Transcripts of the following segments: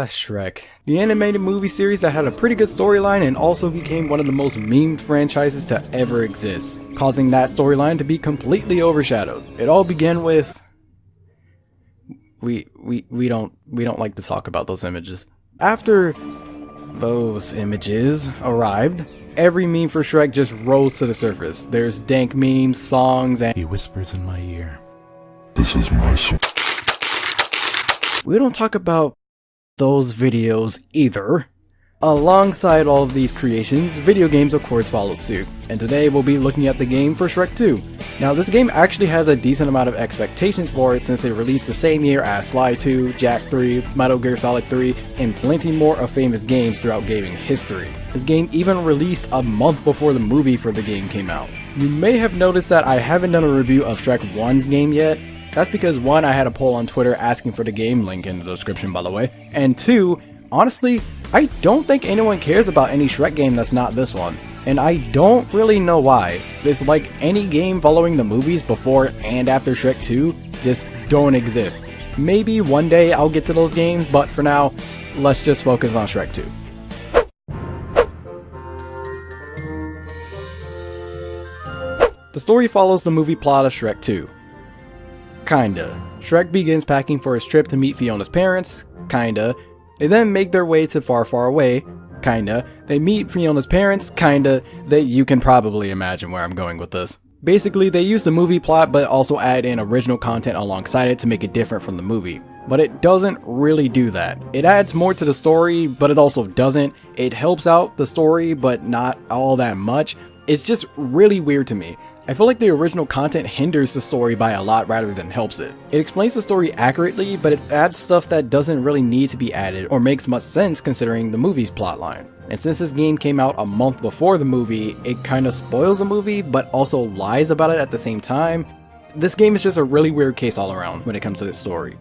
Shrek. The animated movie series that had a pretty good storyline and also became one of the most memed franchises to ever exist, causing that storyline to be completely overshadowed. It all began with... We don't like to talk about those images. After those images arrived, every meme for Shrek just rose to the surface. There's dank memes, songs, and... He whispers in my ear. This is my show. We don't talk about those videos either. Alongside all of these creations, video games of course followed suit, and today we'll be looking at the game for Shrek 2. Now this game actually has a decent amount of expectations for it since it released the same year as Sly 2, Jak 3, Metal Gear Solid 3, and plenty more of famous games throughout gaming history. This game even released a month before the movie for the game came out. You may have noticed that I haven't done a review of Shrek 1's game yet. That's because 1, I had a poll on Twitter asking for the game, link in the description by the way, and 2, honestly, I don't think anyone cares about any Shrek game that's not this one, and I don't really know why. It's like any game following the movies before and after Shrek 2 just don't exist. Maybe one day I'll get to those games, but for now, let's just focus on Shrek 2. The story follows the movie plot of Shrek 2. Kinda. Shrek begins packing for his trip to meet Fiona's parents. Kinda. They then make their way to Far, Far Away. Kinda. They meet Fiona's parents. Kinda. You can probably imagine where I'm going with this. Basically, they use the movie plot but also add in original content alongside it to make it different from the movie. But it doesn't really do that. It adds more to the story, but it also doesn't. It helps out the story, but not all that much. It's just really weird to me. I feel like the original content hinders the story by a lot rather than helps it. It explains the story accurately, but it adds stuff that doesn't really need to be added or makes much sense considering the movie's plotline. And since this game came out a month before the movie, it kind of spoils the movie, but also lies about it at the same time. This game is just a really weird case all around when it comes to this story.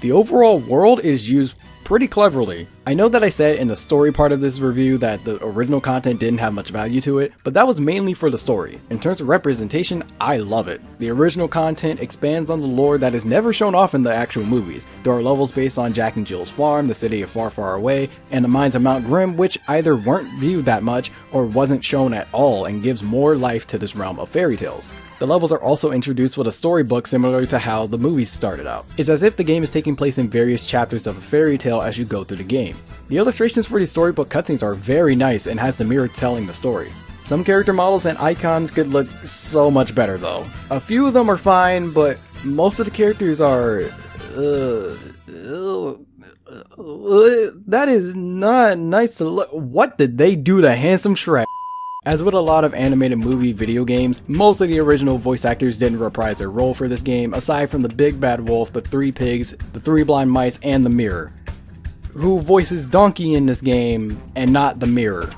The overall world is used pretty cleverly. I know that I said in the story part of this review that the original content didn't have much value to it, but that was mainly for the story. In terms of representation, I love it. The original content expands on the lore that is never shown off in the actual movies. There are levels based on Jack and Jill's farm, the city of Far, Far Away, and the mines of Mount Grimm, which either weren't viewed that much or wasn't shown at all and gives more life to this realm of fairy tales. The levels are also introduced with a storybook similar to how the movies started out. It's as if the game is taking place in various chapters of a fairy tale as you go through the game. The illustrations for these storybook cutscenes are very nice and has the mirror telling the story. Some character models and icons could look so much better though. A few of them are fine, but most of the characters are... that is not nice to look. What did they do to handsome Shrek? As with a lot of animated movie video games, most of the original voice actors didn't reprise their role for this game, aside from the big bad wolf, the 3 pigs, the 3 blind mice, and the mirror, who voices Donkey in this game and not the mirror.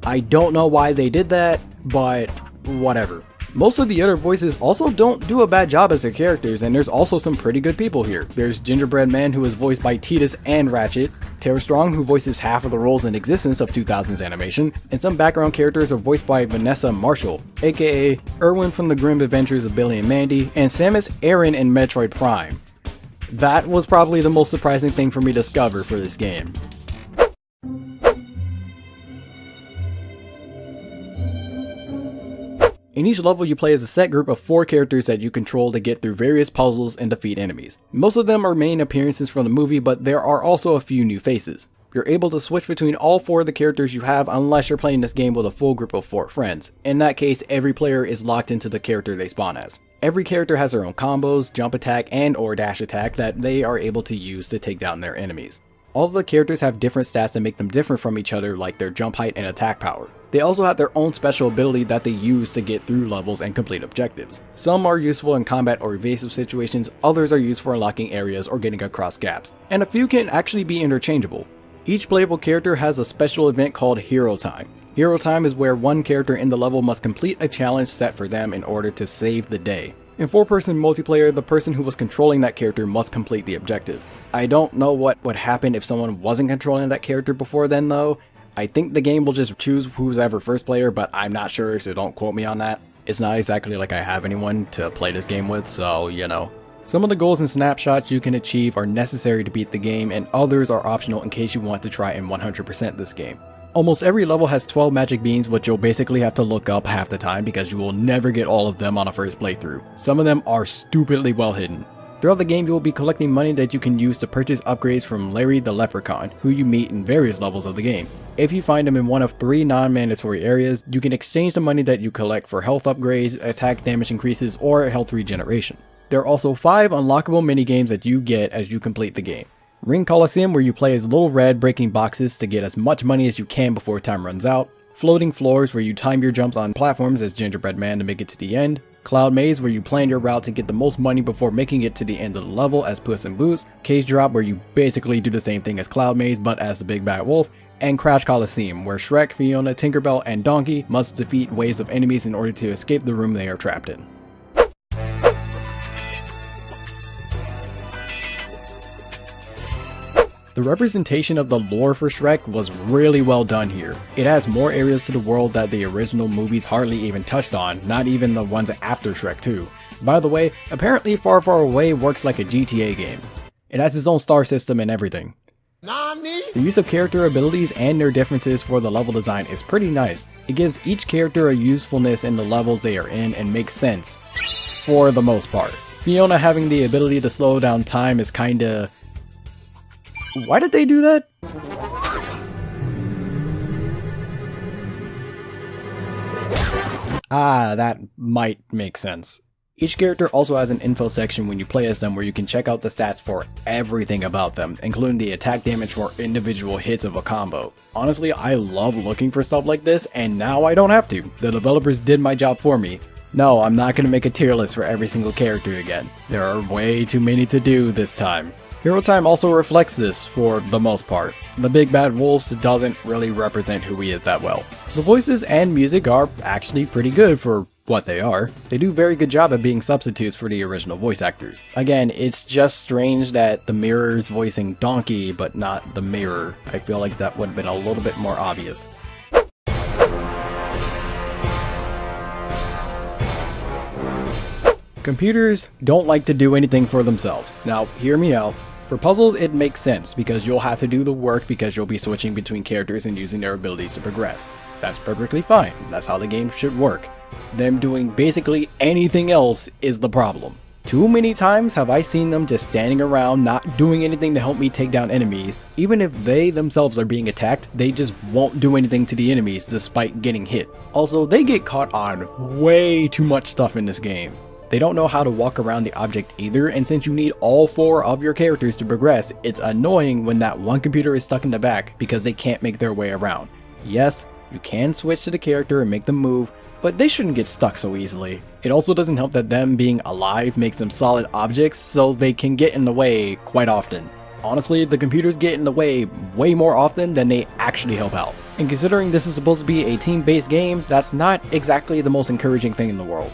I don't know why they did that, but whatever. Most of the other voices also don't do a bad job as their characters, and there's also some pretty good people here. There's Gingerbread Man, who is voiced by Tidus and Ratchet, Tara Strong, who voices half of the roles in existence of 2000's animation, and some background characters are voiced by Vanessa Marshall, aka Erwin from the Grim Adventures of Billy and Mandy, and Samus Aran in Metroid Prime. That was probably the most surprising thing for me to discover for this game. In each level you play as a set group of 4 characters that you control to get through various puzzles and defeat enemies. Most of them are main appearances from the movie, but there are also a few new faces. You're able to switch between all 4 of the characters you have unless you're playing this game with a full group of 4 friends. In that case, every player is locked into the character they spawn as. Every character has their own combos, jump attack, and or dash attack that they are able to use to take down their enemies. All of the characters have different stats that make them different from each other, like their jump height and attack power. They also have their own special ability that they use to get through levels and complete objectives. Some are useful in combat or evasive situations, others are used for unlocking areas or getting across gaps, and a few can actually be interchangeable. Each playable character has a special event called Hero Time. Hero time is where one character in the level must complete a challenge set for them in order to save the day. In 4-person multiplayer, the person who was controlling that character must complete the objective. I don't know what would happen if someone wasn't controlling that character before then though. I think the game will just choose who's ever first player, but I'm not sure, so don't quote me on that. It's not exactly like I have anyone to play this game with, so you know. Some of the goals and snapshots you can achieve are necessary to beat the game, and others are optional in case you want to try and 100% this game. Almost every level has 12 magic beans, which you'll basically have to look up half the time because you will never get all of them on a first playthrough. Some of them are stupidly well hidden. Throughout the game, you will be collecting money that you can use to purchase upgrades from Larry the Leprechaun, who you meet in various levels of the game. If you find him in one of 3 non-mandatory areas, you can exchange the money that you collect for health upgrades, attack damage increases, or health regeneration. There are also 5 unlockable minigames that you get as you complete the game. Ring Coliseum, where you play as Little Red breaking boxes to get as much money as you can before time runs out. Floating Floors, where you time your jumps on platforms as Gingerbread Man to make it to the end. Cloud Maze, where you plan your route to get the most money before making it to the end of the level as Puss in Boots. Cage Drop, where you basically do the same thing as Cloud Maze but as the Big Bad Wolf. And Crash Coliseum, where Shrek, Fiona, Tinkerbell, and Donkey must defeat waves of enemies in order to escape the room they are trapped in. The representation of the lore for Shrek was really well done here. It has more areas to the world that the original movies hardly even touched on, not even the ones after Shrek 2. By the way, apparently Far Far Away works like a GTA game. It has its own star system and everything. Nani? The use of character abilities and their differences for the level design is pretty nice. It gives each character a usefulness in the levels they are in and makes sense, for the most part. Fiona having the ability to slow down time is kinda... Why did they do that? Ah, that might make sense. Each character also has an info section when you play as them where you can check out the stats for everything about them, including the attack damage for individual hits of a combo. Honestly, I love looking for stuff like this, and now I don't have to. The developers did my job for me. No, I'm not going to make a tier list for every single character again. There are way too many to do this time. Hero time also reflects this for the most part. The Big Bad Wolf doesn't really represent who he is that well. The voices and music are actually pretty good for what they are. They do a very good job at being substitutes for the original voice actors. Again, it's just strange that the mirror is voicing Donkey but not the mirror. I feel like that would have been a little bit more obvious. Computers don't like to do anything for themselves. Now, hear me out. For puzzles, it makes sense because you'll have to do the work because you'll be switching between characters and using their abilities to progress. That's perfectly fine. That's how the game should work. Them doing basically anything else is the problem. Too many times have I seen them just standing around not doing anything to help me take down enemies. Even if they themselves are being attacked, they just won't do anything to the enemies despite getting hit. Also, they get caught on way too much stuff in this game. They don't know how to walk around the object either, and since you need all 4 of your characters to progress, it's annoying when that one computer is stuck in the back because they can't make their way around. Yes, you can switch to the character and make them move, but they shouldn't get stuck so easily. It also doesn't help that them being alive makes them solid objects, so they can get in the way quite often. Honestly, the computers get in the way more often than they actually help out. And considering this is supposed to be a team-based game, that's not exactly the most encouraging thing in the world.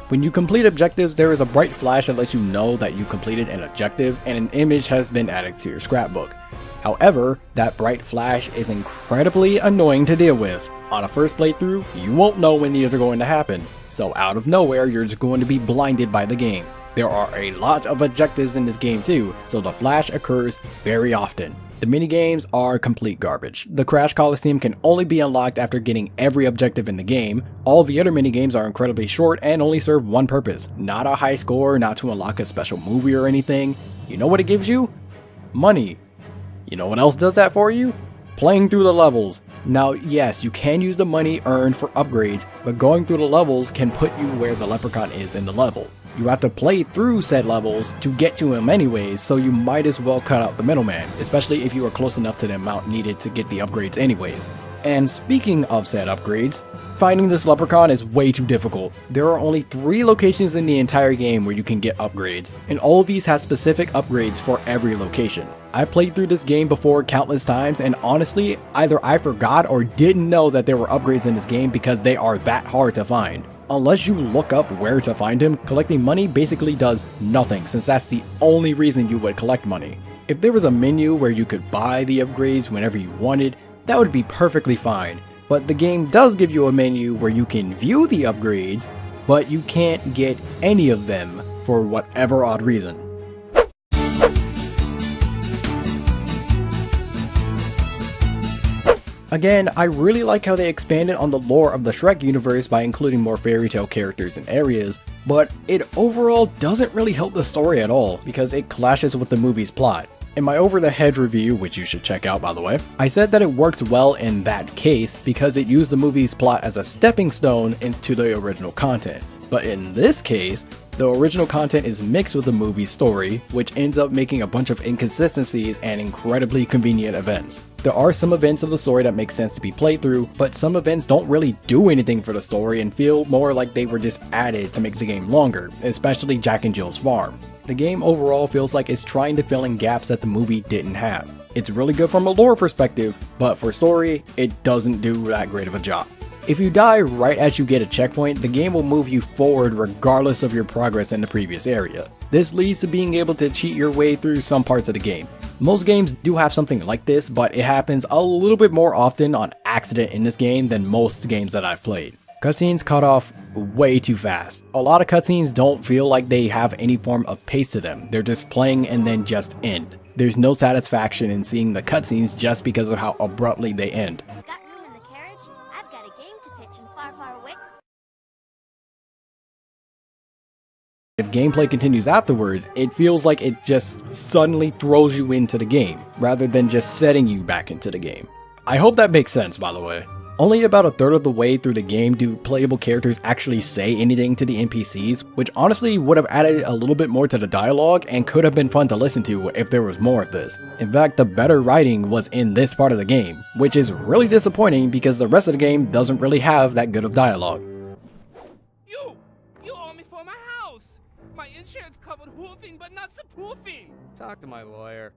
When you complete objectives, there is a bright flash that lets you know that you completed an objective and an image has been added to your scrapbook. However, that bright flash is incredibly annoying to deal with. On a first playthrough, you won't know when these are going to happen, so out of nowhere you're just going to be blinded by the game. There are a lot of objectives in this game too, so the flash occurs very often. The minigames are complete garbage. The Crash Coliseum can only be unlocked after getting every objective in the game. All the other minigames are incredibly short and only serve one purpose. Not a high score, not to unlock a special movie or anything. You know what it gives you? Money. You know what else does that for you? Playing through the levels. Now yes, you can use the money earned for upgrades, but going through the levels can put you where the leprechaun is in the level. You have to play through said levels to get to him anyways, so you might as well cut out the middleman, especially if you are close enough to the amount needed to get the upgrades anyways. And speaking of said upgrades, finding this leprechaun is way too difficult. There are only 3 locations in the entire game where you can get upgrades, and all of these have specific upgrades for every location. I played through this game before countless times, and honestly, either I forgot or didn't know that there were upgrades in this game because they are that hard to find. Unless you look up where to find him, collecting money basically does nothing, since that's the only reason you would collect money. If there was a menu where you could buy the upgrades whenever you wanted, that would be perfectly fine, but the game does give you a menu where you can view the upgrades, but you can't get any of them for whatever odd reason. Again, I really like how they expanded on the lore of the Shrek universe by including more fairy tale characters and areas, but it overall doesn't really help the story at all because it clashes with the movie's plot. In my Over the Hedge review, which you should check out by the way, I said that it works well in that case because it used the movie's plot as a stepping stone into the original content. But in this case, the original content is mixed with the movie's story, which ends up making a bunch of inconsistencies and incredibly convenient events. There are some events of the story that make sense to be played through, but some events don't really do anything for the story and feel more like they were just added to make the game longer, especially Jack and Jill's farm. The game overall feels like it's trying to fill in gaps that the movie didn't have. It's really good from a lore perspective, but for story, it doesn't do that great of a job. If you die right as you get a checkpoint, the game will move you forward regardless of your progress in the previous area. This leads to being able to cheat your way through some parts of the game. Most games do have something like this, but it happens a little bit more often on accident in this game than most games that I've played. Cutscenes cut off way too fast. A lot of cutscenes don't feel like they have any form of pace to them. They're just playing and then just end. There's no satisfaction in seeing the cutscenes just because of how abruptly they end. Got room in the carriage? I've got a game to pitch and far, far away. If gameplay continues afterwards, it feels like it just suddenly throws you into the game, rather than just setting you back into the game. I hope that makes sense, by the way. Only about a third of the way through the game do playable characters actually say anything to the NPCs, which honestly would have added a little bit more to the dialogue and could have been fun to listen to if there was more of this. In fact, the better writing was in this part of the game, which is really disappointing because the rest of the game doesn't really have that good of dialogue. You owe me for my house! My insurance covered hoofing but not spoofing! Talk to my lawyer.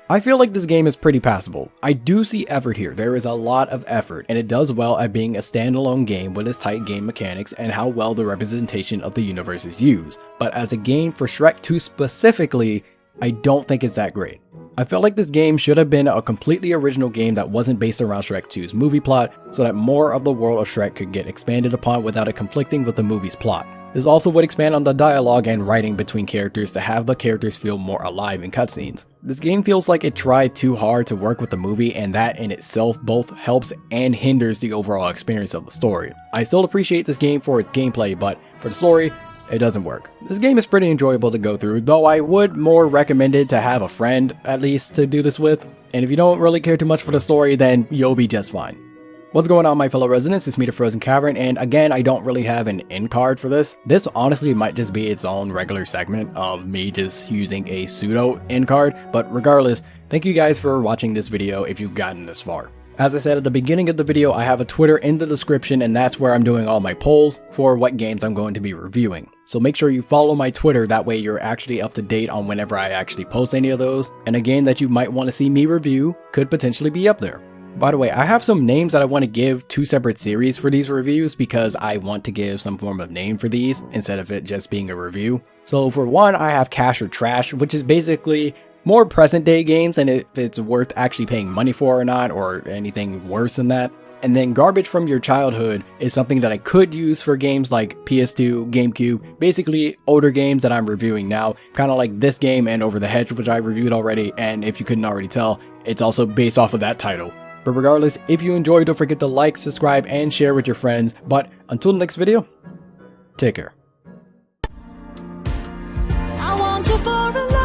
I feel like this game is pretty passable. I do see effort here, there is a lot of effort, and it does well at being a standalone game with its tight game mechanics and how well the representation of the universe is used. But as a game for Shrek 2 specifically, I don't think it's that great. I felt like this game should have been a completely original game that wasn't based around Shrek 2's movie plot, so that more of the world of Shrek could get expanded upon without it conflicting with the movie's plot. This also would expand on the dialogue and writing between characters to have the characters feel more alive in cutscenes. This game feels like it tried too hard to work with the movie, and that in itself both helps and hinders the overall experience of the story. I still appreciate this game for its gameplay, but for the story, it doesn't work. This game is pretty enjoyable to go through, though I would more recommend it to have a friend, at least, to do this with. And if you don't really care too much for the story, then you'll be just fine. What's going on, my fellow residents? It's me, TheFrozenCavern, and again, I don't really have an end card for this. This honestly might just be its own regular segment of me just using a pseudo end card, but regardless, thank you guys for watching this video if you've gotten this far. As I said at the beginning of the video, I have a Twitter in the description, and that's where I'm doing all my polls for what games I'm going to be reviewing. So make sure you follow my Twitter, that way you're actually up to date on whenever I actually post any of those, and a game that you might want to see me review could potentially be up there. By the way, I have some names that I want to give two separate series for these reviews because I want to give some form of name for these instead of it just being a review. So for one, I have Cash or Trash, which is basically more present day games and if it's worth actually paying money for or not, or anything worse than that. And then Garbage from Your Childhood is something that I could use for games like PS2, GameCube, basically older games that I'm reviewing now, kind of like this game and Over the Hedge, which I reviewed already, and if you couldn't already tell, it's also based off of that title. But regardless, if you enjoyed, don't forget to like, subscribe, and share with your friends. But until the next video, take care. I want you for a